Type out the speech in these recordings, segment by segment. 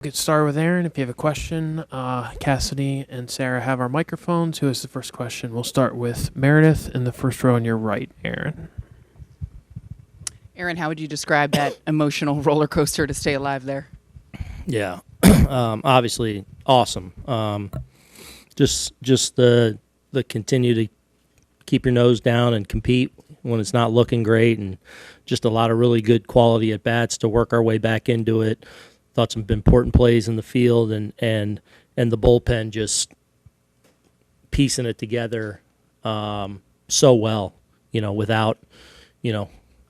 Get started with Aaron. If you have a question, Cassidy and Sarah have our microphones. Who has the first question? We'll start with Meredith in the first row on your right, Aaron. Aaron, how would you describe that emotional roller coaster to stay alive there? Yeah, obviously awesome. Just the continue to keep your nose down and compete when it's not looking great, and just a lot of really good quality at bats to work our way back into it. Thought some important plays in the field, and the bullpen just piecing it together so well. Without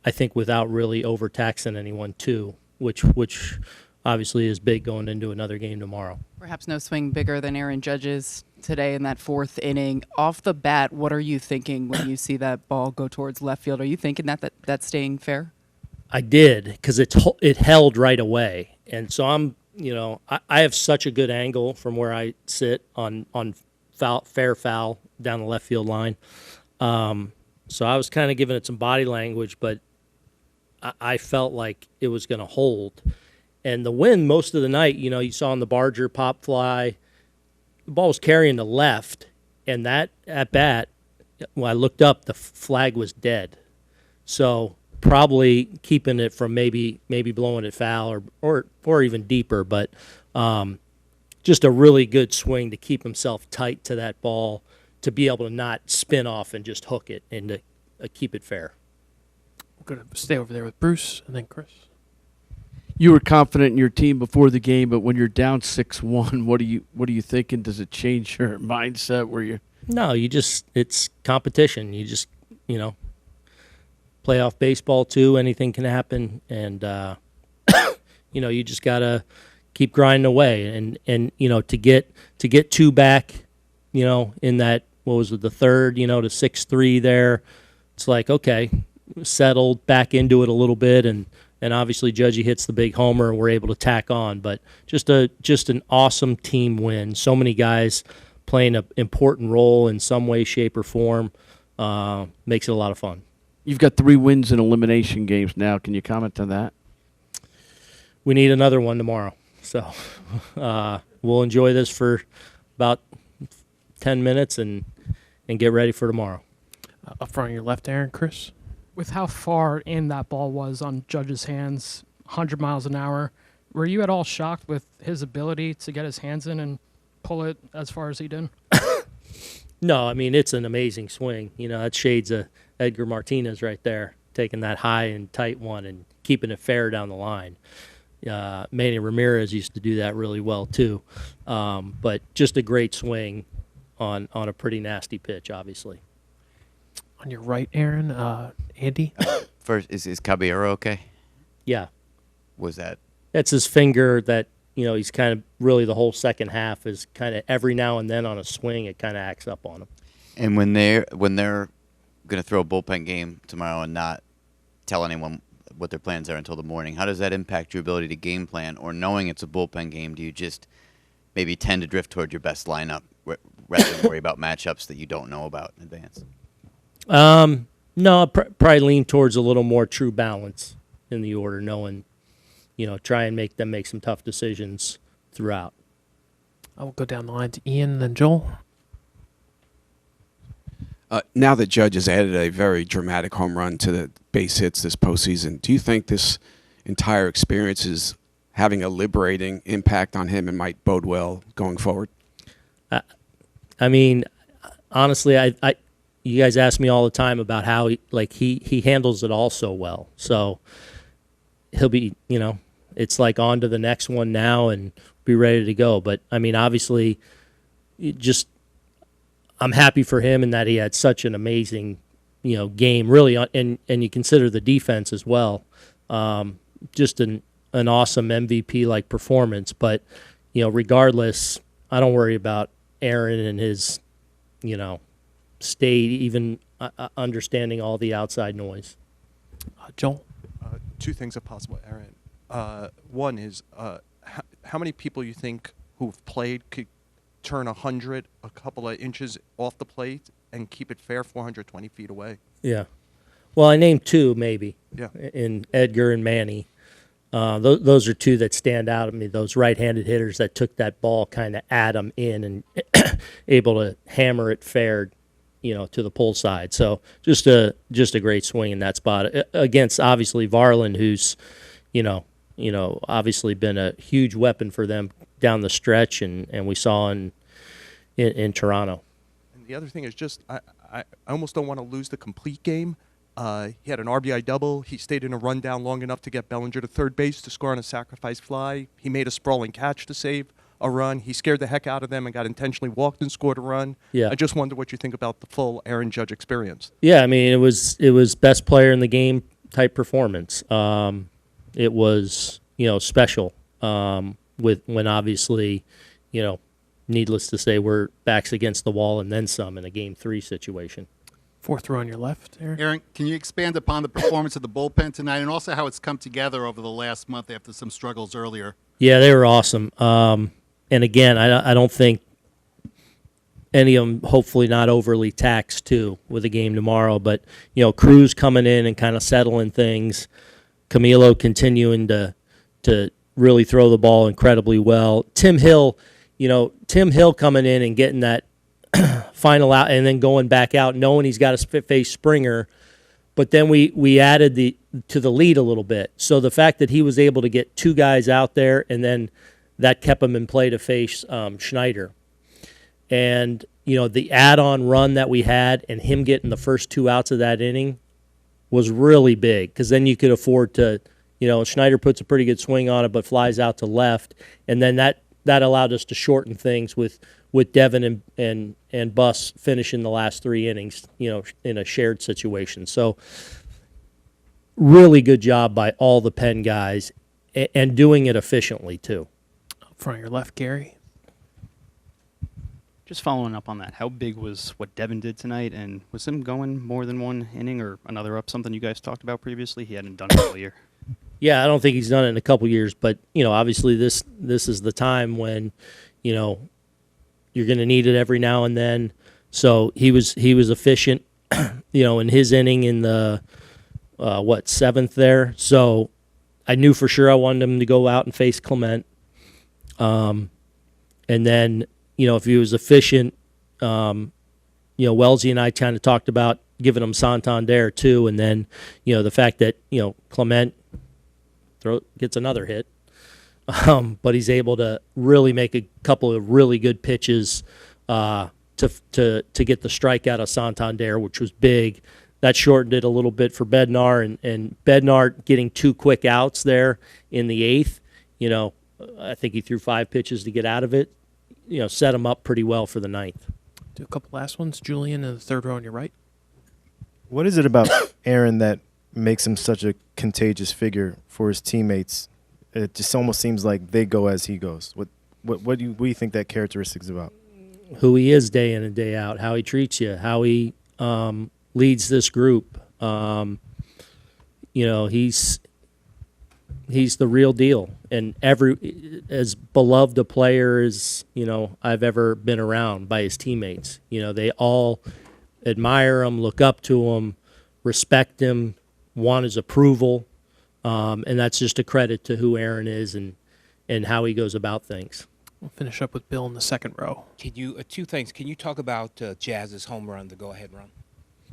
I think without really overtaxing anyone too, which obviously is big going into another game tomorrow. Perhaps no swing bigger than Aaron Judge's today in that fourth inning. Off the bat, what are you thinking when you see that ball go towards left field? Are you thinking that's staying fair? I did, because it held right away, and so I have such a good angle from where I sit on fair foul down the left field line. So I was kind of giving it some body language, but I felt like it was going to hold. And the wind most of the night, you saw in the Barger pop fly, the ball was carrying to left, and that at bat, when I looked up, the flag was dead. So probably keeping it from maybe blowing it foul or even deeper, but just a really good swing to keep himself tight to that ball, to be able to not spin off and just hook it and to keep it fair. We're going to stay over there with Bruce and then Chris. You were confident in your team before the game, but when you're down 6-1, what are you thinking? Does it change your mindset? Where you? No, it's competition. You just playoff baseball too. Anything can happen, and you just gotta keep grinding away, and to get two back, in that, what was it, the third, to 6-3 there. It's like, okay, settled back into it a little bit, and obviously Judgy hits the big homer and we're able to tack on. But just an awesome team win. So many guys playing an important role in some way, shape, or form. Makes it a lot of fun. You've got 3 wins in elimination games now. Can you comment on that? We need another one tomorrow. So we'll enjoy this for about 10 minutes and get ready for tomorrow. Up front on your left, Aaron. Chris? With how far in that ball was on Judge's hands, 100 miles an hour, were you at all shocked with his ability to get his hands in and pull it as far as he did? No, I mean, it's an amazing swing. That shades of Edgar Martinez right there, taking that high and tight one and keeping it fair down the line. Manny Ramirez used to do that really well too. But just a great swing on a pretty nasty pitch, obviously. On your right, Aaron, Andy? First, is Caballero okay? Yeah. Was that? That's his finger that, he's kind of really the whole second half is kind of every now and then on a swing, it kind of acts up on him. And when they're going to throw a bullpen game tomorrow and not tell anyone what their plans are until the morning, how does that impact your ability to game plan? Or knowing it's a bullpen game, do you just maybe tend to drift toward your best lineup rather than worry about matchups that you don't know about in advance? No, probably lean towards a little more true balance in the order, knowing, try and make them make some tough decisions throughout. I will go down the line to Ian and then Joel. Now that Judge has added a very dramatic home run to the base hits this postseason, do you think this entire experience is having a liberating impact on him and might bode well going forward? I mean, honestly, I you guys ask me all the time about how he handles it all so well. So he'll be, it's like on to the next one now and be ready to go. But I mean, obviously, I'm happy for him in that he had such an amazing, game, really, and you consider the defense as well. Just an awesome MVP-like performance. But, regardless, I don't worry about Aaron and his, state, even understanding all the outside noise. Joel? 2 things if possible, Aaron. One is how many people you think who've played could turn 100 a couple of inches off the plate and keep it fair 420 feet away? Yeah. Well, I named 2 maybe. Yeah. In Edgar and Manny. Those are two that stand out at me. Those right-handed hitters that took that ball kind of at them in and able to hammer it fair, to the pull side. So just a great swing in that spot against obviously Varland, who's, obviously been a huge weapon for them down the stretch, and we saw in Toronto. And the other thing is just I almost don't want to lose the complete game. He had an RBI double. He stayed in a rundown long enough to get Bellinger to third base to score on a sacrifice fly. He made a sprawling catch to save a run. He scared the heck out of them and got intentionally walked and scored a run. Yeah. I just wonder what you think about the full Aaron Judge experience. Yeah, I mean, it was best player in the game type performance. It was, special when obviously, needless to say, we're backs against the wall and then some in a Game 3 situation. Fourth row on your left, Aaron. Aaron, can you expand upon the performance of the bullpen tonight and also how it's come together over the last month after some struggles earlier? Yeah, they were awesome. And again, I don't think any of them, hopefully not overly taxed too with the game tomorrow. But, Cruz coming in and kind of settling things. Camilo continuing to really throw the ball incredibly well. Tim Hill coming in and getting that final out and then going back out knowing he's got to face Springer. But then we added to the lead a little bit. So the fact that he was able to get two guys out there and then that kept him in play to face Schneider. And, the add-on run that we had and him getting the first two outs of that inning was really big because then you could afford to, Schneider puts a pretty good swing on it but flies out to left. And then that allowed us to shorten things with Devin and Buss finishing the last three innings, in a shared situation. So really good job by all the Penn guys and doing it efficiently too. Up front on your left, Gary. Just following up on that, how big was what Devin did tonight, and was him going more than one inning or another up something you guys talked about previously? He hadn't done it all year. Yeah, I don't think he's done it in a couple years, but obviously this is the time when you're going to need it every now and then. So he was efficient, in his inning in the seventh there. So I knew for sure I wanted him to go out and face Clement, and then if he was efficient, Wellesley and I kind of talked about giving him Santander too, and then the fact that Clement gets another hit. But he's able to really make a couple of really good pitches to get the strikeout of Santander, which was big. That shortened it a little bit for Bednar, and Bednar getting two quick outs there in the eighth. I think he threw 5 pitches to get out of it. Set him up pretty well for the ninth. Do a couple last ones. Julian in the third row on your right. What is it about Aaron that makes him such a contagious figure for his teammates? It just almost seems like they go as he goes. What do you think that characteristic is about? Who he is day in and day out, how he treats you, how he leads this group. He's the real deal, and as beloved a player as I've ever been around by his teammates. They all admire him, look up to him, respect him, want his approval. And that's just a credit to who Aaron is and how he goes about things. We'll finish up with Bill in the second row. Can you two things? Can you talk about Jazz's home run, the go-ahead run?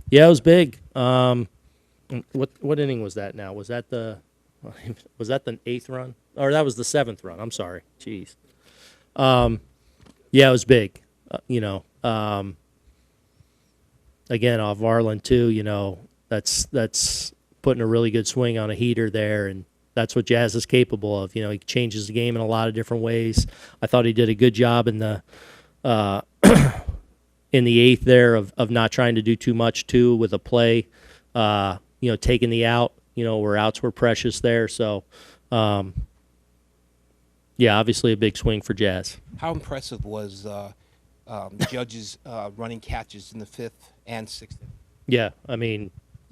Yeah, it was big. What inning was that? Now was that the 8th run, or that was the 7th run? I'm sorry. Jeez. Yeah, it was big. Again, off Varland too. That's putting a really good swing on a heater there, and that's what Jazz is capable of. He changes the game in a lot of different ways. I thought he did a good job in the in the 8th there of not trying to do too much too with a play, taking the out, where outs were precious there. So, yeah, obviously a big swing for Jazz. How impressive was Judge's running catches in the 5th and 6th? Yeah,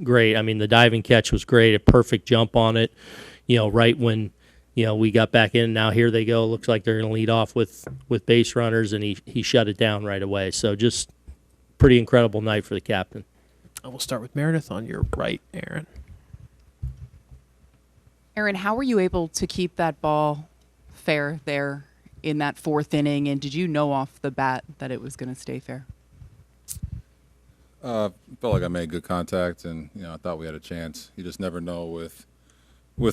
great. The diving catch was great. A perfect jump on it, right when, we got back in. Now here they go. Looks like they're going to lead off with base runners, and he shut it down right away. So just pretty incredible night for the captain. We'll start with Meredith on your right, Aaron. Aaron, how were you able to keep that ball fair there in that fourth inning? And did you know off the bat that it was going to stay fair? Felt like I made good contact, and I thought we had a chance. You just never know with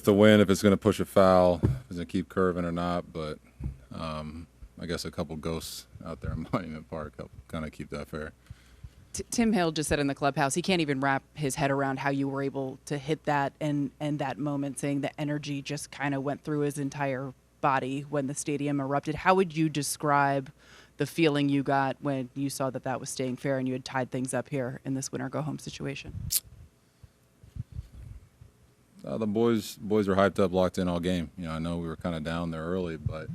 the wind if it's going to push a foul, if it's going to keep curving or not. But I guess a couple ghosts out there in Monument Park help kind of keep that fair. Tim Hale just said in the clubhouse he can't even wrap his head around how you were able to hit that and that moment, saying the energy just kind of went through his entire body when the stadium erupted. How would you describe the feeling you got when you saw that was staying fair and you had tied things up here in this winner-go-home situation? The boys were hyped up, locked in all game. I know we were kind of down there early, but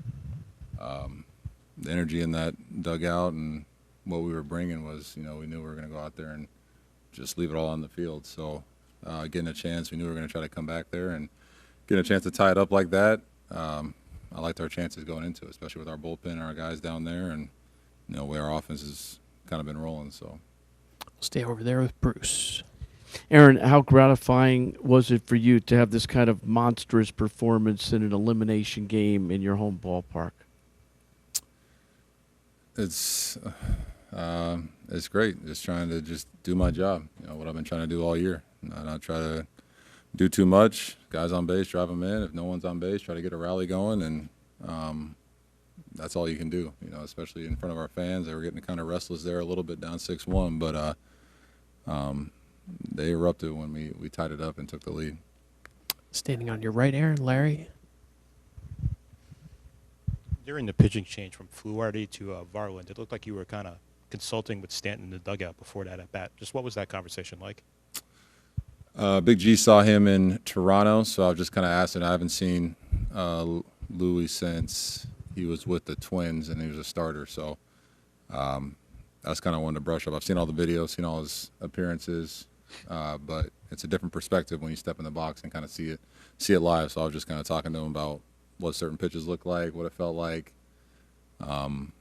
the energy in that dugout and what we were bringing was, we knew we were going to go out there and just leave it all on the field. So getting a chance, we knew we were going to try to come back there and getting a chance to tie it up like that. I liked our chances going into it, especially with our bullpen and our guys down there, and the way our offense has kind of been rolling. So We'll stay over there with Bruce. Aaron, how gratifying was it for you to have this kind of monstrous performance in an elimination game in your home ballpark? It's great. Just trying to just do my job. What I've been trying to do all year. Not try to do too much. Guys on base, drive them in. If no one's on base, try to get a rally going, and that's all you can do. Especially in front of our fans. They were getting kind of restless there a little bit, down 6-1, but they erupted when we tied it up and took the lead. Standing on your right, Aaron, Larry. During the pitching change from Fluharty to Varland, it looked like you were kind of consulting with Stanton in the dugout before that at bat. Just what was that conversation like? Big G saw him in Toronto, so I was just kind of asking. I haven't seen Louis since he was with the Twins and he was a starter, so that's kind of one to brush up. I've seen all the videos, seen all his appearances, but it's a different perspective when you step in the box and kind of see it live. So I was just kind of talking to him about what certain pitches look like, what it felt like, and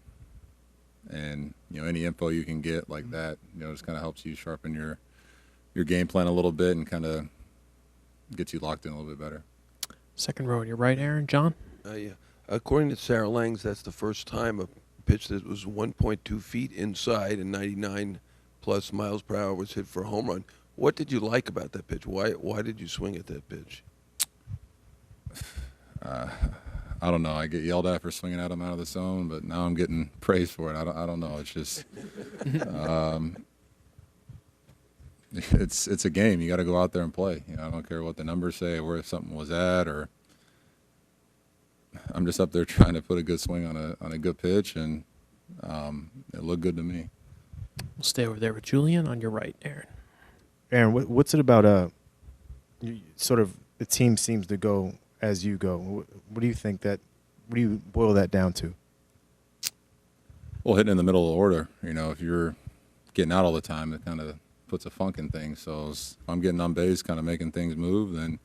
any info you can get like that, just kind of helps you sharpen your game plan a little bit and kind of gets you locked in a little bit better. Second row on your right, Aaron. John? Yeah. According to Sarah Langs, that's the first time a pitch that was 1.2 feet inside and 99 plus miles per hour was hit for a home run. What did you like about that pitch? Why did you swing at that pitch? I don't know. I get yelled at for swinging at him out of the zone, but now I'm getting praised for it. I don't know. It's just it's a game. You got to go out there and play. I don't care what the numbers say or where something was at, or I'm just up there trying to put a good swing on a good pitch, and it looked good to me. We'll stay over there with Julian on your right, Aaron. Aaron, what's it about? Sort of the team seems to go as you go. What do you think that? What do you boil that down to? Well, hitting in the middle of the order. If you're getting out all the time, it kind of puts a funk in things. So if I'm getting on base, kind of making things move, then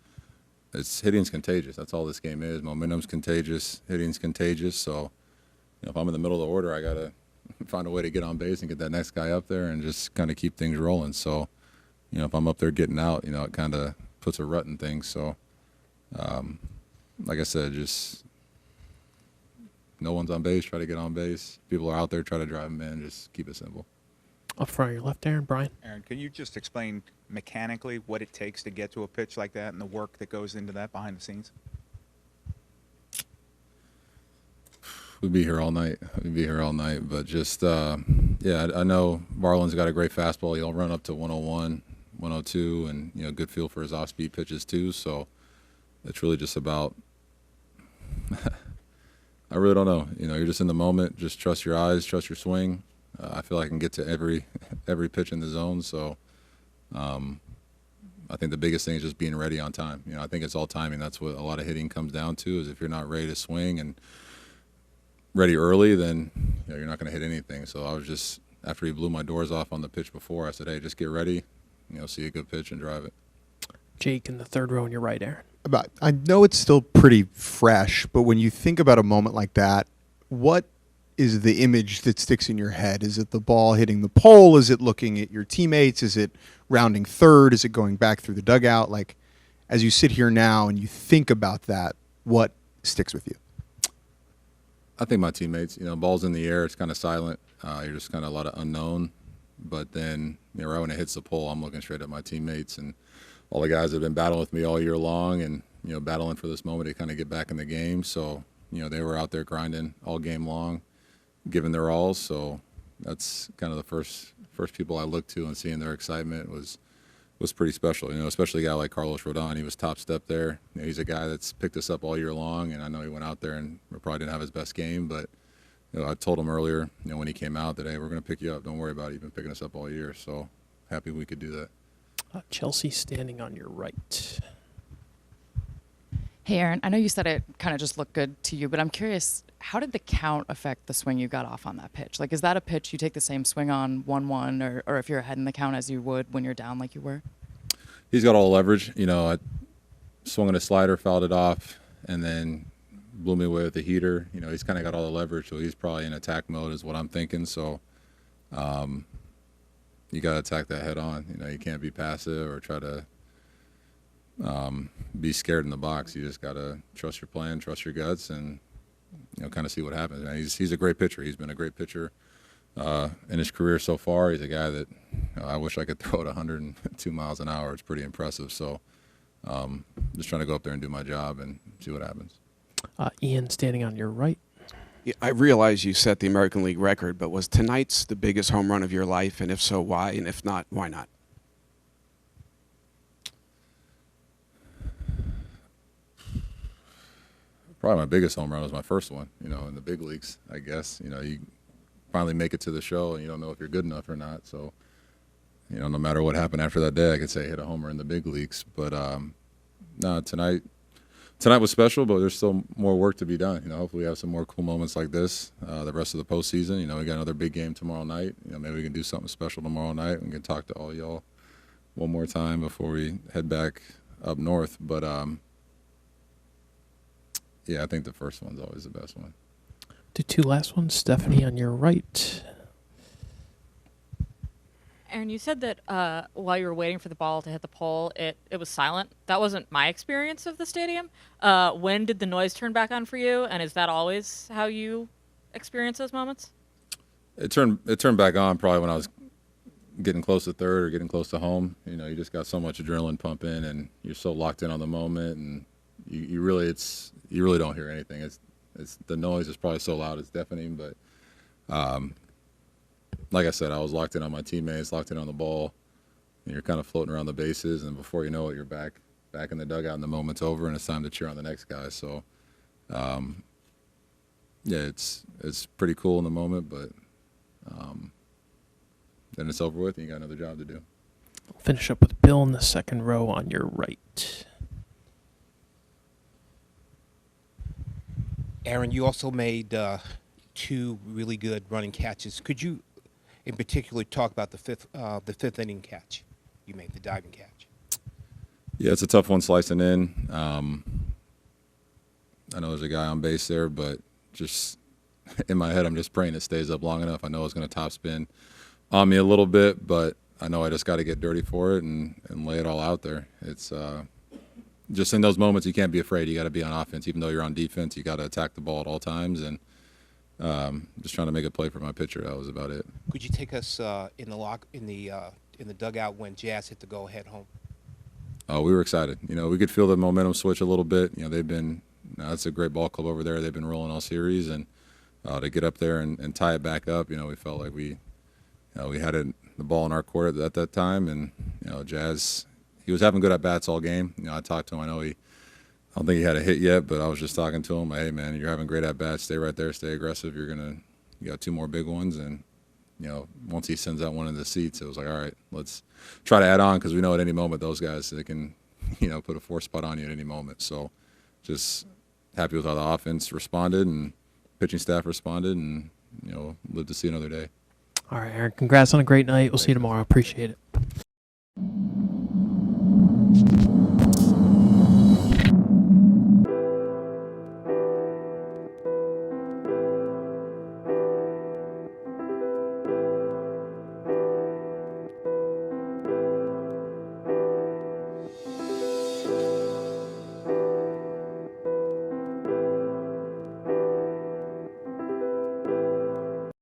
hitting's contagious. That's all this game is. Momentum's contagious. Hitting's contagious. So if I'm in the middle of the order, I got to find a way to get on base and get that next guy up there and just kind of keep things rolling. So, if I'm up there getting out, it kind of puts a rut in things. So, like I said, just no one's on base, try to get on base. People are out there, try to drive them in. Just keep it simple. Up front on your left, Aaron. Brian? Aaron, can you just explain mechanically what it takes to get to a pitch like that and the work that goes into that behind the scenes? We'd be here all night. But just, I know Varland's got a great fastball. He'll run up to 101, 102, and, good feel for his off-speed pitches too. So it's really just about I really don't know. You're just in the moment. Just trust your eyes, trust your swing. I feel like I can get to every pitch in the zone. So I think the biggest thing is just being ready on time. I think it's all timing. That's what a lot of hitting comes down to, is if you're not ready to swing and ready early, then you're not going to hit anything. So I was just, after he blew my doors off on the pitch before, I said, hey, just get ready, see a good pitch and drive it. Jake in the third row on your right, Aaron. I know it's still pretty fresh, but when you think about a moment like that, what is the image that sticks in your head? Is it the ball hitting the pole? Is it looking at your teammates? Is it rounding third? Is it going back through the dugout? As you sit here now and you think about that, what sticks with you? I think my teammates, ball's in the air, it's kind of silent. You're just kind of a lot of unknown. But then, right when it hits the pole, I'm looking straight at my teammates and all the guys that have been battling with me all year long and, battling for this moment to kind of get back in the game. So, they were out there grinding all game long, giving their all. So that's kind of the first people I looked to, and seeing their excitement was pretty special. Especially a guy like Carlos Rodon. He was top step there. He's a guy that's picked us up all year long, and I know he went out there and probably didn't have his best game, but I told him earlier, when he came out that, hey, we're going to pick you up. Don't worry about it. You've been picking us up all year. So happy we could do that. Chelsea standing on your right. Hey, Aaron, I know you said it kind of just looked good to you, but I'm curious, how did the count affect the swing you got off on that pitch? Like, is that a pitch you take the same swing on 1-1, or if you're ahead in the count as you would when you're down like you were? He's got all the leverage. I swung on a slider, fouled it off, and then blew me away with the heater. He's kind of got all the leverage, so he's probably in attack mode is what I'm thinking. So you got to attack that head on. You can't be passive or try to be scared in the box. You just got to trust your plan, trust your guts, and kind of see what happens. And he's a great pitcher. He's been a great pitcher in his career so far. He's a guy that I wish I could throw at 102 miles an hour. It's pretty impressive. So just trying to go up there and do my job and see what happens. Ian standing on your right. Yeah, I realize you set the American League record, but was tonight's the biggest home run of your life? And if so, why? And if not, why not? Probably my biggest home run was my first one, in the big leagues, I guess. You finally make it to the show and you don't know if you're good enough or not. So, no matter what happened after that day, I could say I hit a homer in the big leagues. But no, tonight was special, but there's still more work to be done. Hopefully we have some more cool moments like this the rest of the postseason. We got another big game tomorrow night. Maybe we can do something special tomorrow night and we can talk to all y'all one more time before we head back up north. But yeah, I think the first one's always the best one. Do two last ones. Stephanie on your right. Aaron, you said that while you were waiting for the ball to hit the pole, it was silent. That wasn't my experience of the stadium. When did the noise turn back on for you, and is that always how you experience those moments? It turned back on probably when I was getting close to third or getting close to home. You just got so much adrenaline pumping, and you're so locked in on the moment, and you really don't hear anything. It's the noise is probably so loud it's deafening, but like I said, I was locked in on my teammates, locked in on the ball, and you're kind of floating around the bases, and before you know it, you're back in the dugout, and the moment's over, and it's time to cheer on the next guy. So, yeah, it's pretty cool in the moment, but then it's over with, and you got another job to do. We'll finish up with Bill in the second row on your right. Aaron, you also made two really good running catches. Could you, in particular, talk about the fifth inning catch you made, the diving catch? Yeah, it's a tough one slicing in. I know there's a guy on base there, but just in my head, I'm just praying it stays up long enough. I know it's going to topspin on me a little bit, but I know I just got to get dirty for it and lay it all out there. It's just in those moments, you can't be afraid. You got to be on offense. Even though you're on defense, you got to attack the ball at all times, and just trying to make a play for my pitcher. That was about it. Could you take us in the dugout when Jazz hit the go-ahead home? Oh, we were excited. We could feel the momentum switch a little bit. They've been that's a great ball club over there. They've been rolling all series, and to get up there and tie it back up, we felt like we had the ball in our court at that time, and Jazz. He was having good at bats all game. I talked to him. I don't think he had a hit yet, but I was just talking to him. Hey, man, you're having great at bats. Stay right there. Stay aggressive. You got two more big ones, and once he sends out one of the seats, it was like, all right, let's try to add on because we know at any moment those guys they can, put a 4-spot on you at any moment. So, just happy with how the offense responded and pitching staff responded, and live to see another day. All right, Aaron. Congrats on a great night. We'll see you tomorrow. Appreciate it.